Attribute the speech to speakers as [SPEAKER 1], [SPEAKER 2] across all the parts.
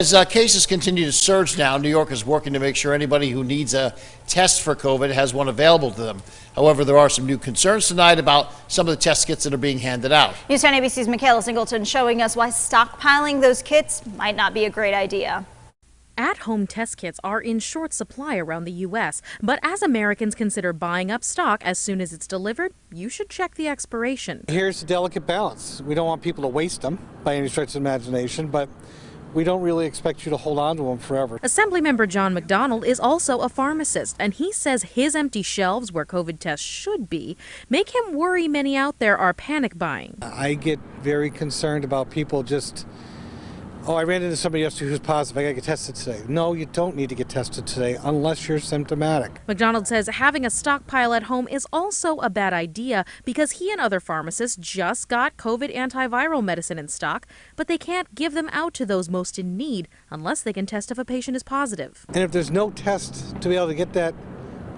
[SPEAKER 1] As cases continue to surge now, New York is working to make sure anybody who needs a test for COVID has one available to them. However, there are some new concerns tonight about some of the test kits that are being handed out.
[SPEAKER 2] News 10 ABC's Michaela Singleton showing us why stockpiling those kits might not be a great idea.
[SPEAKER 3] At-home test kits are in short supply around the U.S., but as Americans consider buying up stock as soon as it's delivered, you should check the expiration.
[SPEAKER 4] Here's the delicate balance. We don't want people to waste them by any stretch of the imagination, but we don't really expect you to hold on to them forever.
[SPEAKER 3] Assemblymember John McDonald is also a pharmacist, and he says his empty shelves where COVID tests should be make him worry many out there are panic buying.
[SPEAKER 4] I get very concerned about people just, oh, I ran into somebody yesterday who's positive, I gotta get tested today. No, you don't need to get tested today unless you're symptomatic.
[SPEAKER 3] McDonald says having a stockpile at home is also a bad idea because he and other pharmacists just got COVID antiviral medicine in stock, but they can't give them out to those most in need unless they can test if a patient is positive.
[SPEAKER 4] And if there's no test to be able to get that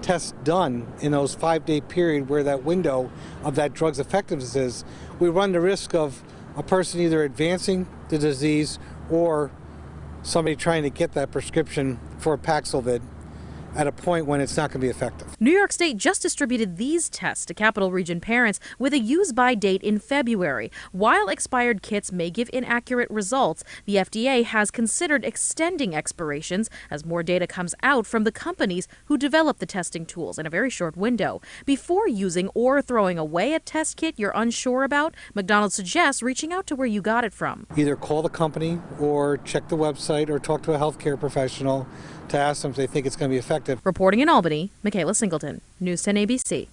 [SPEAKER 4] test done in those 5-day period where that window of that drug's effectiveness is, we run the risk of a person either advancing the disease or somebody trying to get that prescription for Paxlovid at a point when it's not going to be effective.
[SPEAKER 3] New York State just distributed these tests to Capital Region parents with a use-by date in February. While expired kits may give inaccurate results, the FDA has considered extending expirations as more data comes out from the companies who develop the testing tools in a very short window. Before using or throwing away a test kit you're unsure about, McDonald suggests reaching out to where you got it from.
[SPEAKER 4] Either call the company or check the website or talk to a healthcare professional to ask them if they think it's going to be effective.
[SPEAKER 3] Reporting in Albany, Michaela Singleton, News 10 ABC.